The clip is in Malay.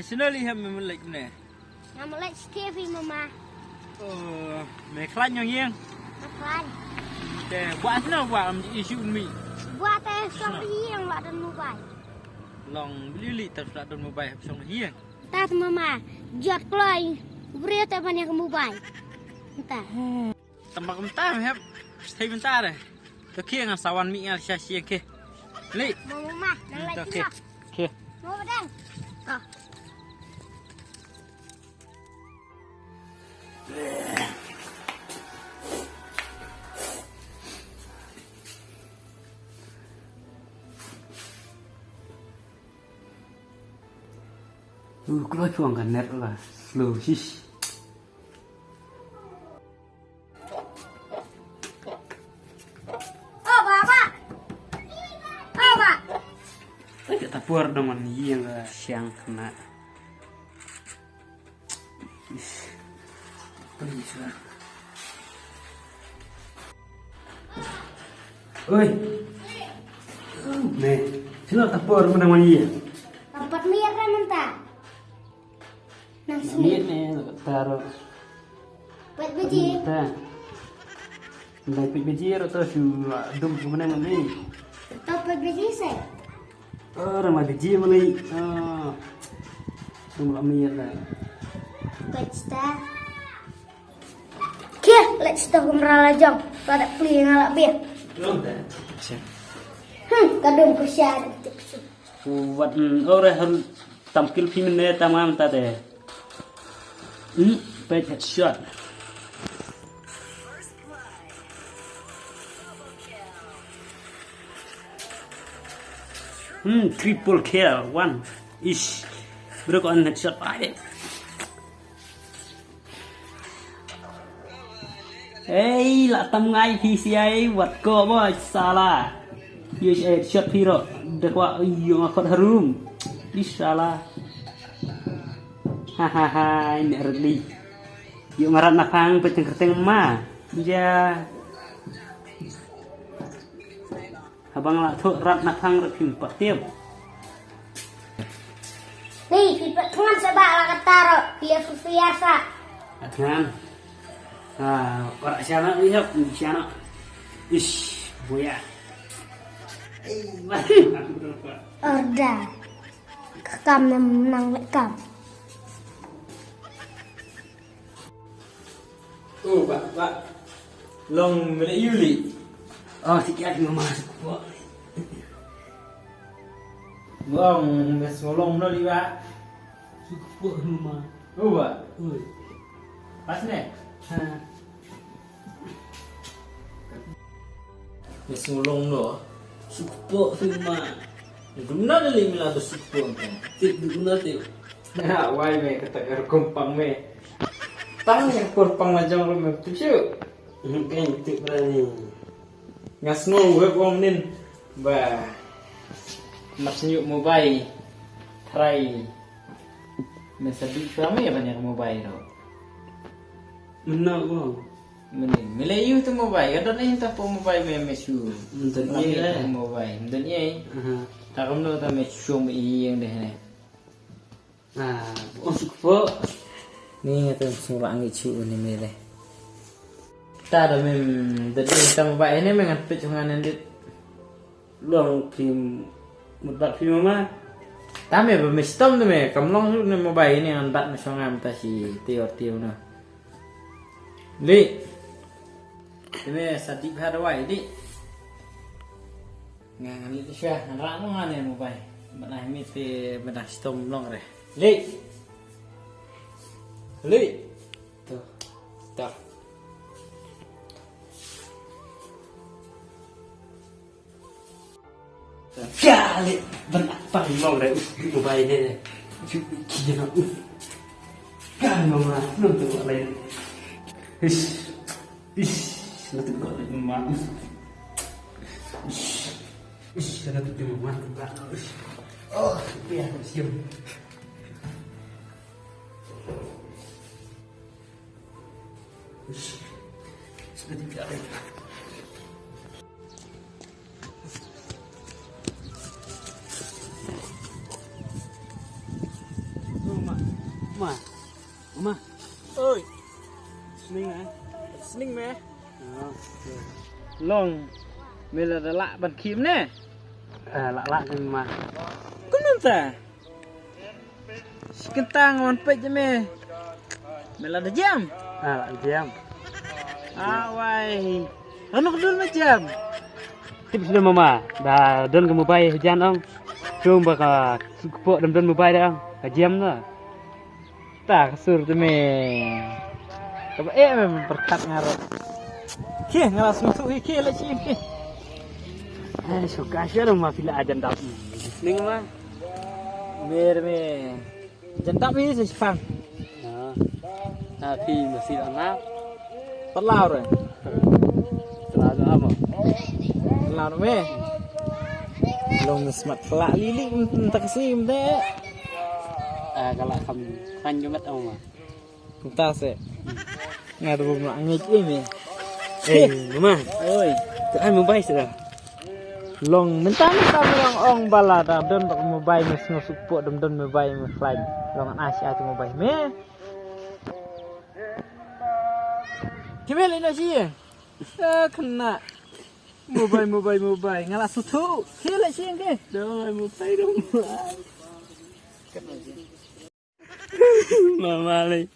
Personally have me like nè. Nama like Stevie mama. Mẹ khăn nhau nhiên. Apa? Để quán nào vào issue mi. Buat yang yang lah dan mobile. Long beli tập lại đồn mobile học xong hiền. Tak mama, jod kloy. Beri tak banyak mobile. Entah. Tầm bạc ta mà hep. Thấy bên ta đây. Tôi kia ngang sawan mi ngang xia xia kia. Lị. Mama, nang like Kia. Kia. Mau pedang. Ah. Keluar chuang kan net lah. Slow sih. Oh, Bapak. Oh, Pak. Kita puar dengan yang siang kena. Bisa. Oi. Nih, sila tapur dengan iya. Tempat mir kan mentah. Nang Iya sini. nih, taruh. Buat biji. Dah. Dapat biji atau sudah dum sebenarnya ni. Tempat biji saya. Ramai biji mana ni? Dum amir lah. Kita. Kia, let's talk merala jong. Pada peli ngalak biar. Belum dah. Kadung kusyar. Buat orang harus tampil film ni tamam tadi. Pet headshot. Triple kill, one. Ish. Bro kau headshot ada. Hey, lah tamngai PCI buat kau boy salah. Yes, headshot hero. Dekwa yung akot harum. Ish salah. Hahaha, ini early. Yuk marat napang peteng-keteng ma. Ja. Abang lah tu rat napang rat pim patiap. Nih, pipat tangan sebab lah ketaro. Biasa. Dengan. Orang siapa lihat siapa. Ish, boya. Orda. Kam menang lekam. Oh, Pak. Long milik Yuli. Oh, sikit lagi masuk, Pak. Bang, mes ngolong no di, Pak. Suka rumah. Oh, Pak. Pas ni. Mes ngolong no. Suka rumah. Guna dali mila tu suka kan. Tik guna tu. Nah, why me kata kompang me. Tang yang kurpang majang rumah tu siu. Kan tik berani. Ngasno web om nin. Bah. Mas nyuk mobile. Try. Mesabi kami banyak mobile tu. Mana bang? Melayu tu mobile. Kadang ni tak pun mobile memesu. Mungkin lah mobile. Mungkin ni. Tak kamu tak mesu yang deh ni. Masuk po. Ni ngata semua angin cu ni mele. Tak ada dari kita mobile ni mengan pecangan ni. Luang film mudah film mana? Tapi bermistom tu me. Kamlong tu ni mobile ni andat mesongam tasi tior na. Li. Ini sadik harawai di. Ngang ni tu syah, nak nang ni mobile. Mana ni te bedah stom long re. Li. Tu. Tak. Kali benak pang long re mobile ni. Kira kan mama nonton lain. Ish. Nanti kau lemah. Nanti dia lemah. Oh, biar siap. Sudah tidak lagi. Sning meh. Long. Mela dah lak ban kim ne. Lak kan mah. Kunun ta. Sekentang on pej me. Mela dah jam. Lak jam. Wai. Anu kedul macam. Tip sudah mama. Dah don ke mobile hujan ong. Cuma baka kupok don mobile dah ong. Jam dah. Tak sur tu me. Tapi memang berkat ngarap. Ke ngalas musuh ke la cim ke. Suka aja rumah villa ajan dak. Ning mah. Mer me. Jendap ni sespang. Tapi masih anak. Terlau re. Terlalu apa? Terlau me. Long smat kelak lilik tak sim deh. Kalau kamu kan jumat om mah. Entah se. Ngadu nak ngej ini. Mama. Oi. Kan mobile sudah. Long mentang-mentang long ong bala dah don pak mobile mes no support don mobile mes lain. Long Asia tu mobile me. Kemel ini sih. Kena mobile ngalah susu. Kela sih ke? Dah mobile dong. Mama lagi.